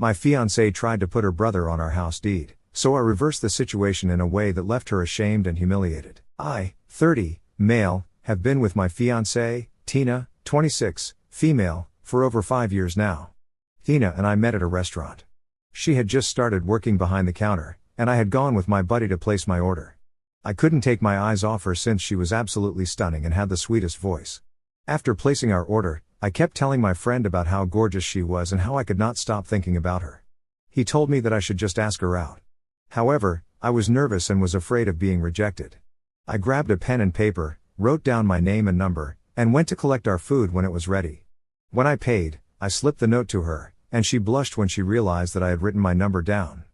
My fiancée tried to put her brother on our house deed, so I reversed the situation in a way that left her ashamed and humiliated. I, 30, male, have been with my fiancée, Tina, 26, female, for over 5 years now. Tina and I met at a restaurant. She had just started working behind the counter, and I had gone with my buddy to place my order. I couldn't take my eyes off her since she was absolutely stunning and had the sweetest voice. After placing our order, I kept telling my friend about how gorgeous she was and how I could not stop thinking about her. He told me that I should just ask her out. However, I was nervous and was afraid of being rejected. I grabbed a pen and paper, wrote down my name and number, and went to collect our food when it was ready. When I paid, I slipped the note to her, and she blushed when she realized that I had written my number down.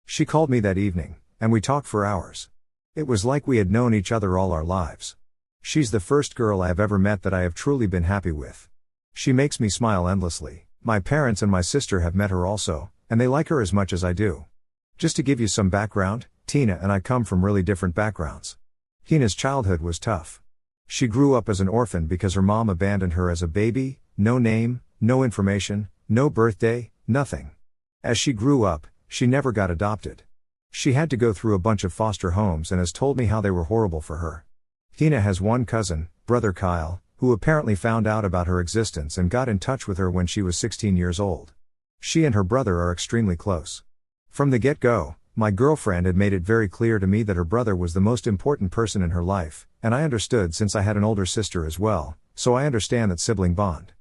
She called me that evening, and we talked for hours. It was like we had known each other all our lives. She's the first girl I have ever met that I have truly been happy with. She makes me smile endlessly. My parents and my sister have met her also, and they like her as much as I do. Just to give you some background, Tina and I come from really different backgrounds. Tina's childhood was tough. She grew up as an orphan because her mom abandoned her as a baby, no name, no information, no birthday, nothing. As she grew up, she never got adopted. She had to go through a bunch of foster homes and has told me how they were horrible for her. Tina has one cousin, brother Kyle, who apparently found out about her existence and got in touch with her when she was 16 years old. She and her brother are extremely close. From the get-go, my girlfriend had made it very clear to me that her brother was the most important person in her life, and I understood since I had an older sister as well, so I understand that sibling bond.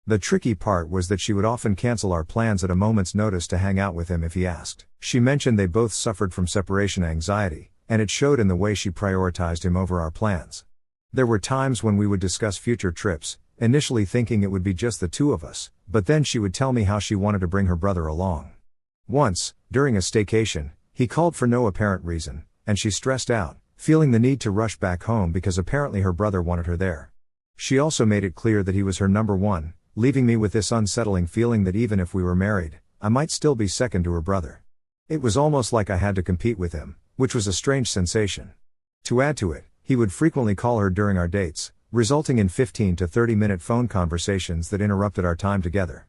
The tricky part was that she would often cancel our plans at a moment's notice to hang out with him if he asked. She mentioned they both suffered from separation anxiety, and it showed in the way she prioritized him over our plans. There were times when we would discuss future trips, initially thinking it would be just the two of us, but then she would tell me how she wanted to bring her brother along. Once, during a staycation, he called for no apparent reason, and she stressed out, feeling the need to rush back home because apparently her brother wanted her there. She also made it clear that he was her number one, leaving me with this unsettling feeling that even if we were married, I might still be second to her brother. It was almost like I had to compete with him, which was a strange sensation. To add to it, he would frequently call her during our dates, resulting in 15 to 30-minute phone conversations that interrupted our time together.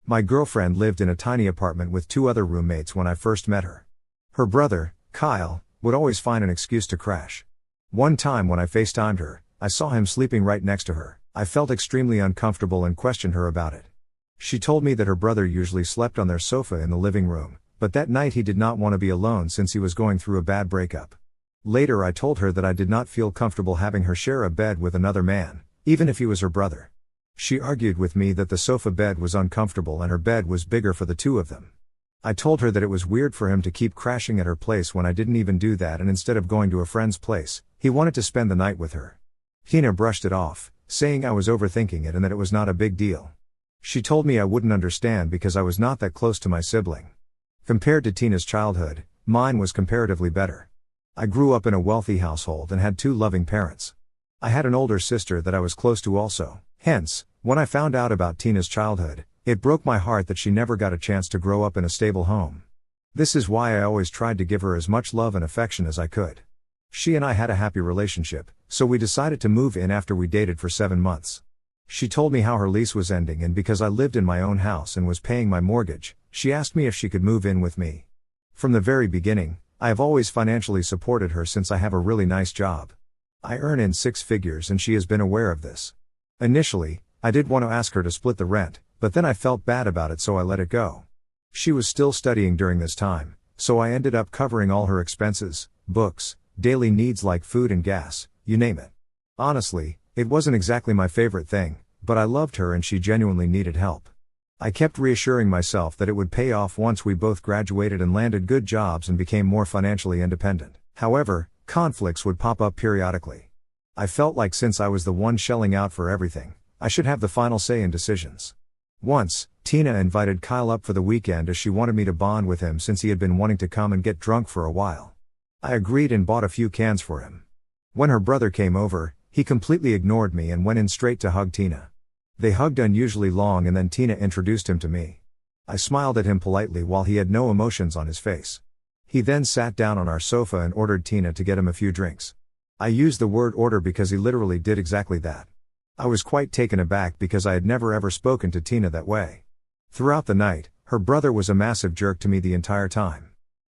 My girlfriend lived in a tiny apartment with 2 other roommates when I first met her. Her brother, Kyle, would always find an excuse to crash. One time when I FaceTimed her, I saw him sleeping right next to her. I felt extremely uncomfortable and questioned her about it. She told me that her brother usually slept on their sofa in the living room, but that night he did not want to be alone since he was going through a bad breakup. Later I told her that I did not feel comfortable having her share a bed with another man, even if he was her brother. She argued with me that the sofa bed was uncomfortable and her bed was bigger for the two of them. I told her that it was weird for him to keep crashing at her place when I didn't even do that, and instead of going to a friend's place, he wanted to spend the night with her. Tina brushed it off, saying I was overthinking it and that it was not a big deal. She told me I wouldn't understand because I was not that close to my sibling. Compared to Tina's childhood, mine was comparatively better. I grew up in a wealthy household and had 2 loving parents. I had an older sister that I was close to also. Hence, when I found out about Tina's childhood, it broke my heart that she never got a chance to grow up in a stable home. This is why I always tried to give her as much love and affection as I could. She and I had a happy relationship, so we decided to move in after we dated for 7 months. She told me how her lease was ending, and because I lived in my own house and was paying my mortgage, she asked me if she could move in with me. From the very beginning, I have always financially supported her since I have a really nice job. I earn in 6 figures and she has been aware of this. Initially, I did want to ask her to split the rent, but then I felt bad about it, so I let it go. She was still studying during this time, so I ended up covering all her expenses, books, daily needs like food and gas, you name it. Honestly, it wasn't exactly my favorite thing, but I loved her and she genuinely needed help. I kept reassuring myself that it would pay off once we both graduated and landed good jobs and became more financially independent. However, conflicts would pop up periodically. I felt like since I was the one shelling out for everything, I should have the final say in decisions. Once, Tina invited Kyle up for the weekend as she wanted me to bond with him since he had been wanting to come and get drunk for a while. I agreed and bought a few cans for him. When her brother came over, he completely ignored me and went in straight to hug Tina. They hugged unusually long and then Tina introduced him to me. I smiled at him politely while he had no emotions on his face. He then sat down on our sofa and ordered Tina to get him a few drinks. I used the word order because he literally did exactly that. I was quite taken aback because I had never ever spoken to Tina that way. Throughout the night, Her brother was a massive jerk to me the entire time.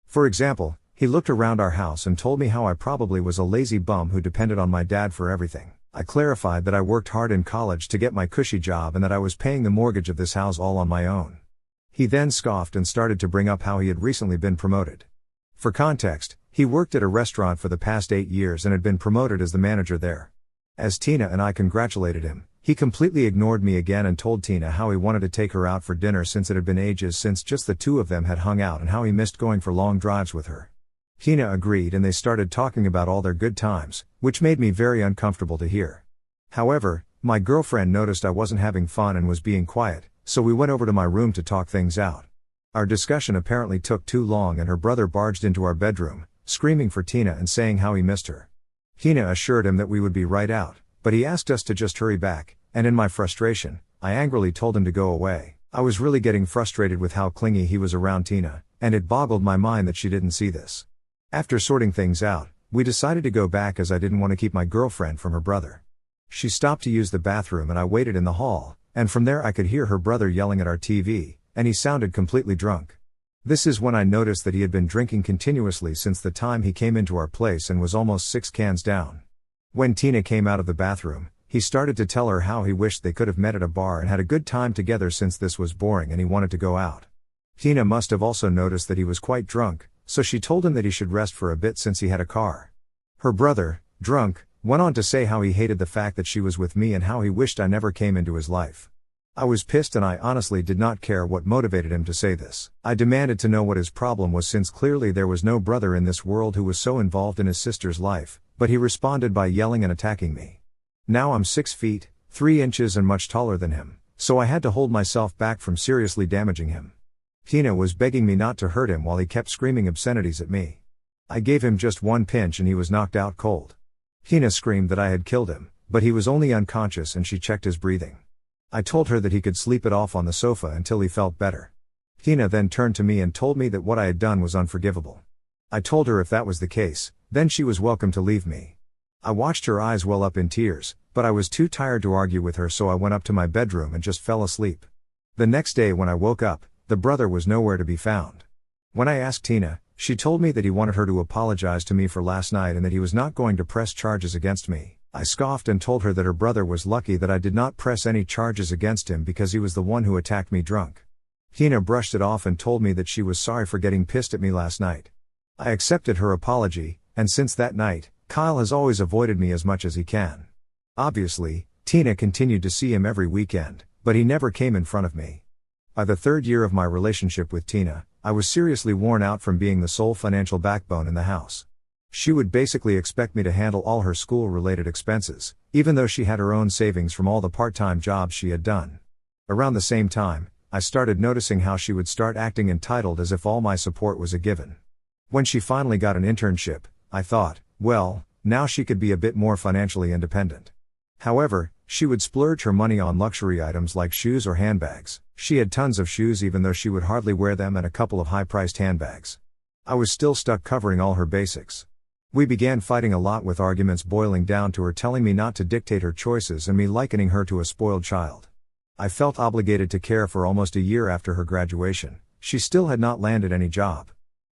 For example, he looked around our house and told me how I probably was a lazy bum who depended on my dad for everything. I clarified that I worked hard in college to get my cushy job and that I was paying the mortgage of this house all on my own. He then scoffed and started to bring up how he had recently been promoted. For context, he worked at a restaurant for the past 8 years and had been promoted as the manager there. As Tina and I congratulated him, he completely ignored me again and told Tina how he wanted to take her out for dinner since it had been ages since just the two of them had hung out and how he missed going for long drives with her. Tina agreed and they started talking about all their good times, which made me very uncomfortable to hear. However, my girlfriend noticed I wasn't having fun and was being quiet, so we went over to my room to talk things out. Our discussion apparently took too long and her brother barged into our bedroom, screaming for Tina and saying how he missed her. Tina assured him that we would be right out, but he asked us to just hurry back, and in my frustration, I angrily told him to go away. I was really getting frustrated with how clingy he was around Tina, and it boggled my mind that she didn't see this. After sorting things out, we decided to go back as I didn't want to keep my girlfriend from her brother. She stopped to use the bathroom and I waited in the hall, and from there I could hear her brother yelling at our TV, and he sounded completely drunk. This is when I noticed that he had been drinking continuously since the time he came into our place and was almost 6 cans down. When Tina came out of the bathroom, he started to tell her how he wished they could have met at a bar and had a good time together since this was boring and he wanted to go out. Tina must have also noticed that he was quite drunk, so she told him that he should rest for a bit since he had a car. Her brother, drunk, went on to say how he hated the fact that she was with me and how he wished I never came into his life. I was pissed and I honestly did not care what motivated him to say this. I demanded to know what his problem was since clearly there was no brother in this world who was so involved in his sister's life, but he responded by yelling and attacking me. Now I'm 6 feet, 3 inches and much taller than him, so I had to hold myself back from seriously damaging him. Tina was begging me not to hurt him while he kept screaming obscenities at me. I gave him just one pinch and he was knocked out cold. Tina screamed that I had killed him, but he was only unconscious and she checked his breathing. I told her that he could sleep it off on the sofa until he felt better. Tina then turned to me and told me that what I had done was unforgivable. I told her if that was the case, then she was welcome to leave me. I watched her eyes well up in tears, but I was too tired to argue with her, so I went up to my bedroom and just fell asleep. The next day when I woke up, the brother was nowhere to be found. When I asked Tina, she told me that he wanted her to apologize to me for last night and that he was not going to press charges against me. I scoffed and told her that her brother was lucky that I did not press any charges against him because he was the one who attacked me drunk. Tina brushed it off and told me that she was sorry for getting pissed at me last night. I accepted her apology, and since that night, Kyle has always avoided me as much as he can. Obviously, Tina continued to see him every weekend, but he never came in front of me. By the 3rd year of my relationship with Tina, I was seriously worn out from being the sole financial backbone in the house. She would basically expect me to handle all her school-related expenses, even though she had her own savings from all the part-time jobs she had done. Around the same time, I started noticing how she would start acting entitled as if all my support was a given. When she finally got an internship, I thought, well, now she could be a bit more financially independent. However, she would splurge her money on luxury items like shoes or handbags. She had tons of shoes even though she would hardly wear them, and a couple of high-priced handbags. I was still stuck covering all her basics. We began fighting a lot, with arguments boiling down to her telling me not to dictate her choices and me likening her to a spoiled child. I felt obligated to care for almost a year after her graduation. She still had not landed any job.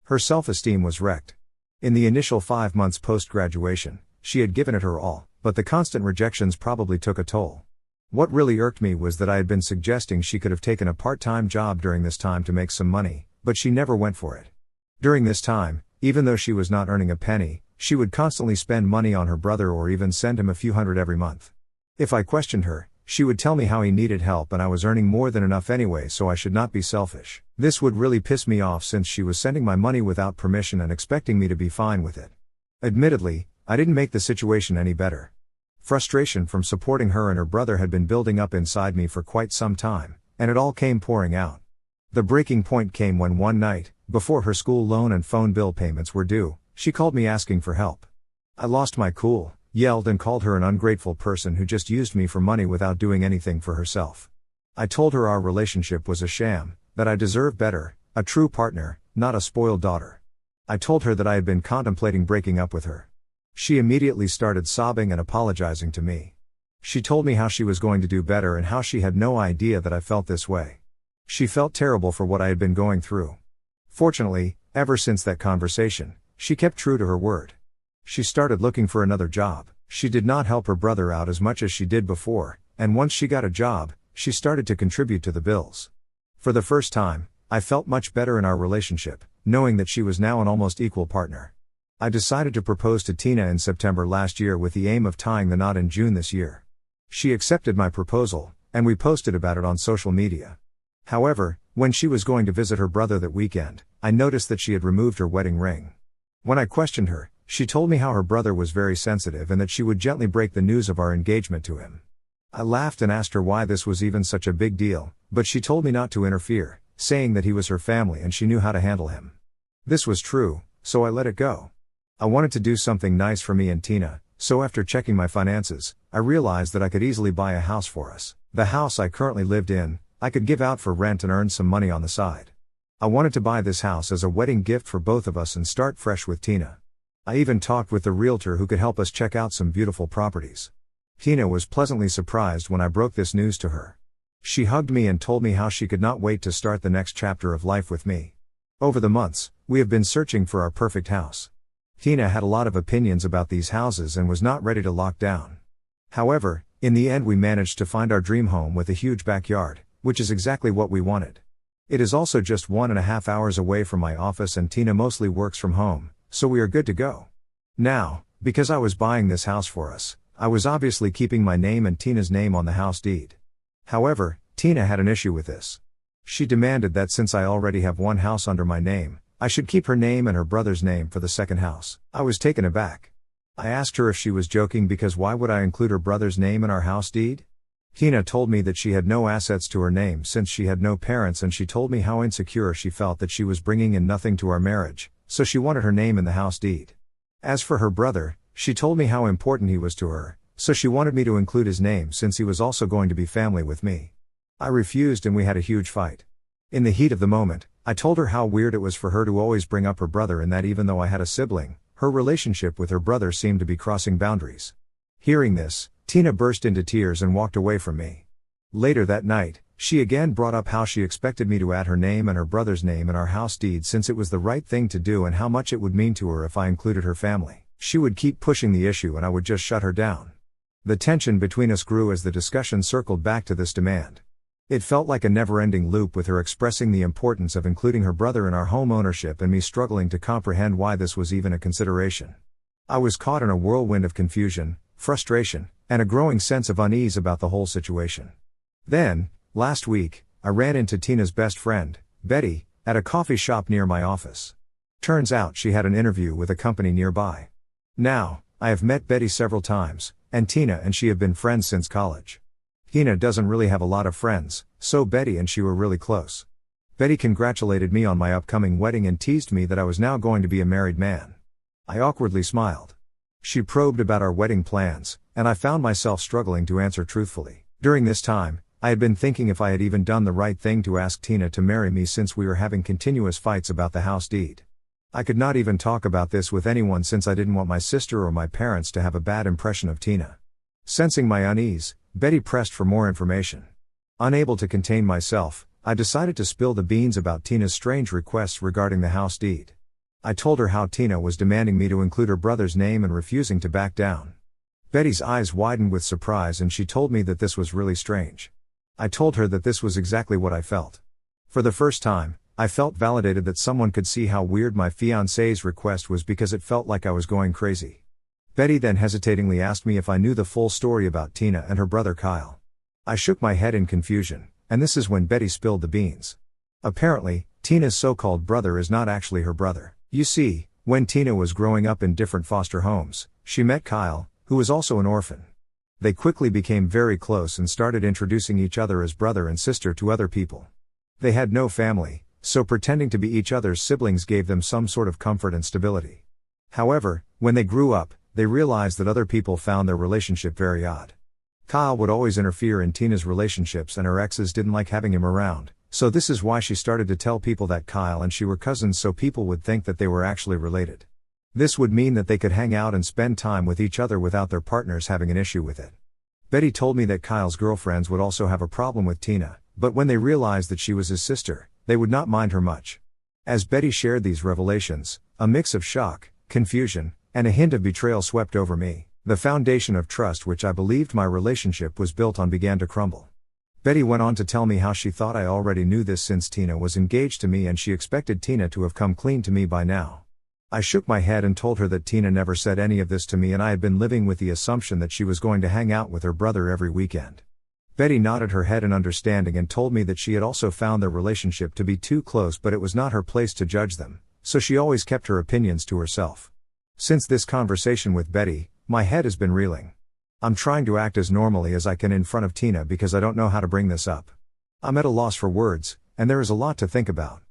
Her self-esteem was wrecked. In the initial 5 months post-graduation, she had given it her all, but the constant rejections probably took a toll. What really irked me was that I had been suggesting she could have taken a part-time job during this time to make some money, but she never went for it. During this time, even though she was not earning a penny, she would constantly spend money on her brother or even send him a few hundred every month. If I questioned her, she would tell me how he needed help and I was earning more than enough anyway, so I should not be selfish. This would really piss me off since she was sending my money without permission and expecting me to be fine with it. Admittedly, I didn't make the situation any better. Frustration from supporting her and her brother had been building up inside me for quite some time, and it all came pouring out. The breaking point came when one night, before her school loan and phone bill payments were due, she called me asking for help. I lost my cool, yelled and called her an ungrateful person who just used me for money without doing anything for herself. I told her our relationship was a sham, that I deserved better, a true partner, not a spoiled daughter. I told her that I had been contemplating breaking up with her. She immediately started sobbing and apologizing to me. She told me how she was going to do better and how she had no idea that I felt this way. She felt terrible for what I had been going through. Fortunately, ever since that conversation, she kept true to her word. She started looking for another job. She did not help her brother out as much as she did before, and once she got a job, she started to contribute to the bills. For the first time, I felt much better in our relationship, knowing that she was now an almost equal partner. I decided to propose to Tina in September last year with the aim of tying the knot in June this year. She accepted my proposal, and we posted about it on social media. However, when she was going to visit her brother that weekend, I noticed that she had removed her wedding ring. When I questioned her, she told me how her brother was very sensitive and that she would gently break the news of our engagement to him. I laughed and asked her why this was even such a big deal, but she told me not to interfere, saying that he was her family and she knew how to handle him. This was true, so I let it go. I wanted to do something nice for me and Tina, so after checking my finances, I realized that I could easily buy a house for us. The house I currently lived in, I could give out for rent and earn some money on the side. I wanted to buy this house as a wedding gift for both of us and start fresh with Tina. I even talked with the realtor who could help us check out some beautiful properties. Tina was pleasantly surprised when I broke this news to her. She hugged me and told me how she could not wait to start the next chapter of life with me. Over the months, we have been searching for our perfect house. Tina had a lot of opinions about these houses and was not ready to lock down. However, in the end we managed to find our dream home with a huge backyard, which is exactly what we wanted. It is also just 1.5 hours away from my office and Tina mostly works from home, so we are good to go. Now, because I was buying this house for us, I was obviously keeping my name and Tina's name on the house deed. However, Tina had an issue with this. She demanded that since I already have one house under my name, I should keep her name and her brother's name for the second house. I was taken aback. I asked her if she was joking because why would I include her brother's name in our house deed? Tina told me that she had no assets to her name since she had no parents, and she told me how insecure she felt that she was bringing in nothing to our marriage, so she wanted her name in the house deed. As for her brother, she told me how important he was to her, so she wanted me to include his name since he was also going to be family with me. I refused and we had a huge fight. In the heat of the moment, I told her how weird it was for her to always bring up her brother and that even though I had a sibling, her relationship with her brother seemed to be crossing boundaries. Hearing this, Tina burst into tears and walked away from me. Later that night, she again brought up how she expected me to add her name and her brother's name in our house deed since it was the right thing to do and how much it would mean to her if I included her family. She would keep pushing the issue and I would just shut her down. The tension between us grew as the discussion circled back to this demand. It felt like a never-ending loop with her expressing the importance of including her brother in our home ownership and me struggling to comprehend why this was even a consideration. I was caught in a whirlwind of confusion, frustration, and a growing sense of unease about the whole situation. Then, last week, I ran into Tina's best friend, Betty, at a coffee shop near my office. Turns out she had an interview with a company nearby. Now, I have met Betty several times, and Tina and she have been friends since college. Tina doesn't really have a lot of friends, so Betty and she were really close. Betty congratulated me on my upcoming wedding and teased me that I was now going to be a married man. I awkwardly smiled. She probed about our wedding plans, and I found myself struggling to answer truthfully. During this time, I had been thinking if I had even done the right thing to ask Tina to marry me since we were having continuous fights about the house deed. I could not even talk about this with anyone since I didn't want my sister or my parents to have a bad impression of Tina. Sensing my unease, Betty pressed for more information. Unable to contain myself, I decided to spill the beans about Tina's strange requests regarding the house deed. I told her how Tina was demanding me to include her brother's name and refusing to back down. Betty's eyes widened with surprise and she told me that this was really strange. I told her that this was exactly what I felt. For the first time, I felt validated that someone could see how weird my fiancé's request was because it felt like I was going crazy. Betty then hesitatingly asked me if I knew the full story about Tina and her brother Kyle. I shook my head in confusion, and this is when Betty spilled the beans. Apparently, Tina's so-called brother is not actually her brother. You see, when Tina was growing up in different foster homes, she met Kyle, who was also an orphan. They quickly became very close and started introducing each other as brother and sister to other people. They had no family, so pretending to be each other's siblings gave them some sort of comfort and stability. However, when they grew up, they realized that other people found their relationship very odd. Kyle would always interfere in Tina's relationships and her exes didn't like having him around, so this is why she started to tell people that Kyle and she were cousins so people would think that they were actually related. This would mean that they could hang out and spend time with each other without their partners having an issue with it. Betty told me that Kyle's girlfriends would also have a problem with Tina, But when they realized that she was his sister, they would not mind her much. As Betty shared these revelations, a mix of shock, confusion, and a hint of betrayal swept over me. The foundation of trust which I believed my relationship was built on began to crumble. Betty went on to tell me how she thought I already knew this since Tina was engaged to me and she expected Tina to have come clean to me by now. I shook my head and told her that Tina never said any of this to me and I had been living with the assumption that she was going to hang out with her brother every weekend. Betty nodded her head in understanding and told me that she had also found their relationship to be too close, but it was not her place to judge them, so she always kept her opinions to herself. Since this conversation with Betty, my head has been reeling. I'm trying to act as normally as I can in front of Tina because I don't know how to bring this up. I'm at a loss for words, and there is a lot to think about.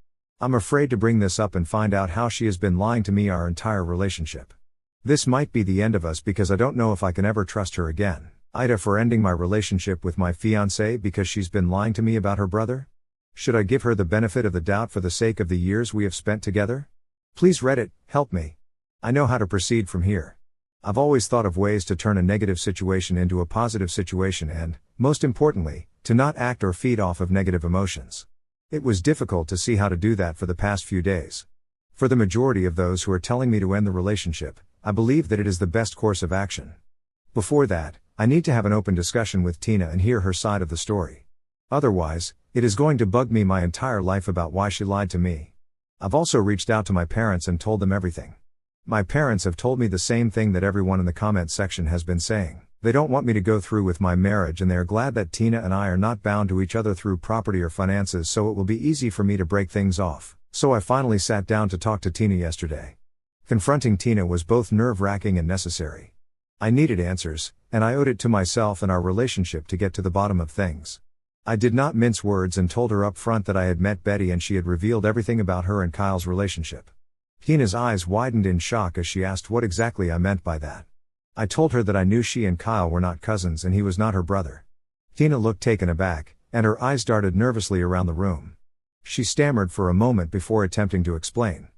I'm afraid to bring this up and find out how she has been lying to me our entire relationship. This might be the end of us because I don't know if I can ever trust her again. Ida for ending my relationship with my fiancée because she's been lying to me about her brother? Should I give her the benefit of the doubt for the sake of the years we have spent together? Please Reddit, help me. I know how to proceed from here. I've always thought of ways to turn a negative situation into a positive situation and, most importantly, to not act or feed off of negative emotions. It was difficult to see how to do that for the past few days. For the majority of those who are telling me to end the relationship, I believe that it is the best course of action. Before that, I need to have an open discussion with Tina and hear her side of the story. Otherwise, it is going to bug me my entire life about why she lied to me. I've also reached out to my parents and told them everything. My parents have told me the same thing that everyone in the comment section has been saying. They don't want me to go through with my marriage and they are glad that Tina and I are not bound to each other through property or finances, so it will be easy for me to break things off. So I finally sat down to talk to Tina yesterday. Confronting Tina was both nerve-wracking and necessary. I needed answers, and I owed it to myself and our relationship to get to the bottom of things. I did not mince words and told her up front that I had met Betty and she had revealed everything about her and Kyle's relationship. Tina's eyes widened in shock as she asked what exactly I meant by that. I told her that I knew she and Kyle were not cousins and he was not her brother. Tina looked taken aback, and her eyes darted nervously around the room. She stammered for a moment before attempting to explain.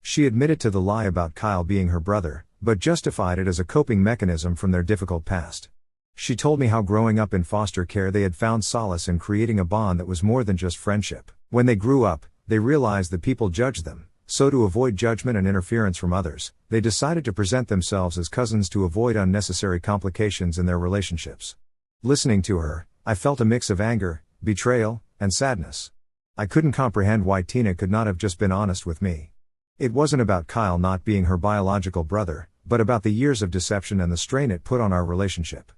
She admitted to the lie about Kyle being her brother, but justified it as a coping mechanism from their difficult past. She told me how growing up in foster care they had found solace in creating a bond that was more than just friendship. When they grew up, they realized that people judged them. So to avoid judgment and interference from others, they decided to present themselves as cousins to avoid unnecessary complications in their relationships. Listening to her, I felt a mix of anger, betrayal, and sadness. I couldn't comprehend why Tina could not have just been honest with me. It wasn't about Kyle not being her biological brother, but about the years of deception and the strain it put on our relationship.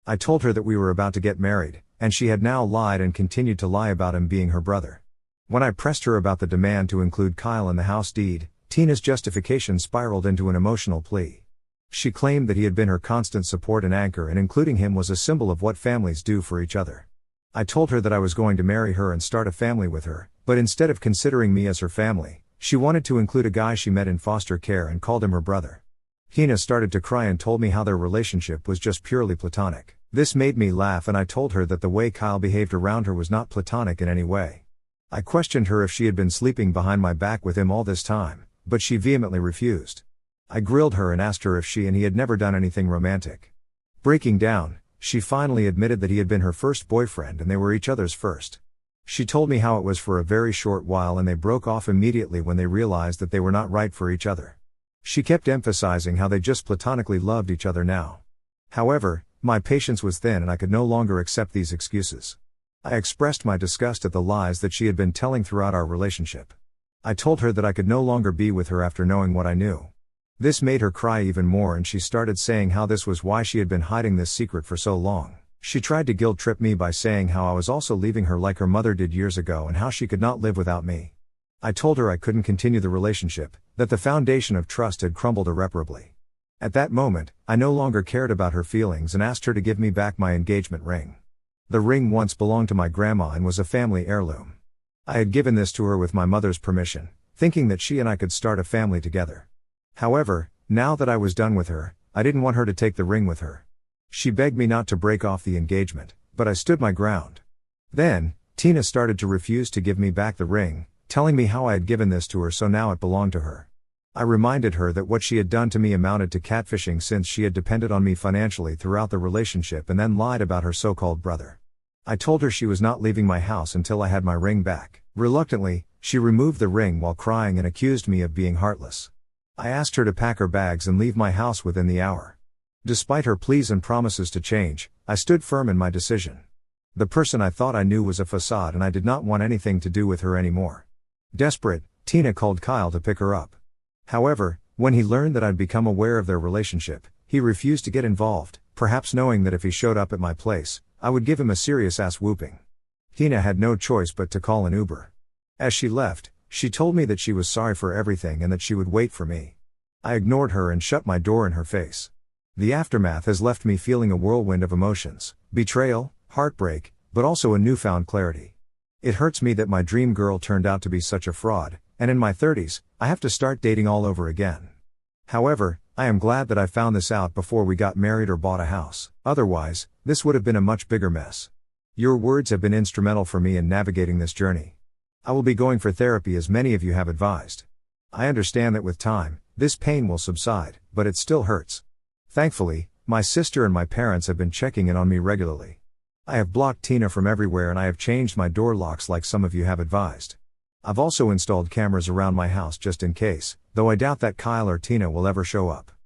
I told her that we were about to get married, and she had now lied and continued to lie about him being her brother. When I pressed her about the demand to include Kyle in the house deed, Tina's justification spiraled into an emotional plea. She claimed that he had been her constant support and anchor, and including him was a symbol of what families do for each other. I told her that I was going to marry her and start a family with her, but instead of considering me as her family, she wanted to include a guy she met in foster care and called him her brother. Tina started to cry and told me how their relationship was just purely platonic. This made me laugh and I told her that the way Kyle behaved around her was not platonic in any way. I questioned her if she had been sleeping behind my back with him all this time, but she vehemently refused. I grilled her and asked her if she and he had never done anything romantic. Breaking down, she finally admitted that he had been her first boyfriend and they were each other's first. She told me how it was for a very short while and they broke off immediately when they realized that they were not right for each other. She kept emphasizing how they just platonically loved each other now. However, my patience was thin and I could no longer accept these excuses. I expressed my disgust at the lies that she had been telling throughout our relationship. I told her that I could no longer be with her after knowing what I knew. This made her cry even more and she started saying how this was why she had been hiding this secret for so long. She tried to guilt-trip me by saying how I was also leaving her like her mother did years ago and how she could not live without me. I told her I couldn't continue the relationship, that the foundation of trust had crumbled irreparably. At that moment, I no longer cared about her feelings and asked her to give me back my engagement ring. The ring once belonged to my grandma and was a family heirloom. I had given this to her with my mother's permission, thinking that she and I could start a family together. However, now that I was done with her, I didn't want her to take the ring with her. She begged me not to break off the engagement, but I stood my ground. Then, Tina started to refuse to give me back the ring, telling me how I had given this to her so now it belonged to her. I reminded her that what she had done to me amounted to catfishing since she had depended on me financially throughout the relationship and then lied about her so-called brother. I told her she was not leaving my house until I had my ring back. Reluctantly, she removed the ring while crying and accused me of being heartless. I asked her to pack her bags and leave my house within the hour. Despite her pleas and promises to change, I stood firm in my decision. The person I thought I knew was a facade and I did not want anything to do with her anymore. Desperate, Tina called Kyle to pick her up. However, when he learned that I'd become aware of their relationship, he refused to get involved, perhaps knowing that if he showed up at my place, I would give him a serious ass whooping. Tina had no choice but to call an Uber. As she left, she told me that she was sorry for everything and that she would wait for me. I ignored her and shut my door in her face. The aftermath has left me feeling a whirlwind of emotions, betrayal, heartbreak, but also a newfound clarity. It hurts me that my dream girl turned out to be such a fraud, and in my 30s, I have to start dating all over again. However, I am glad that I found this out before we got married or bought a house. Otherwise, this would have been a much bigger mess. Your words have been instrumental for me in navigating this journey. I will be going for therapy as many of you have advised. I understand that with time, this pain will subside, but it still hurts. Thankfully, my sister and my parents have been checking in on me regularly. I have blocked Tina from everywhere and I have changed my door locks like some of you have advised. I've also installed cameras around my house just in case, though I doubt that Kyle or Tina will ever show up.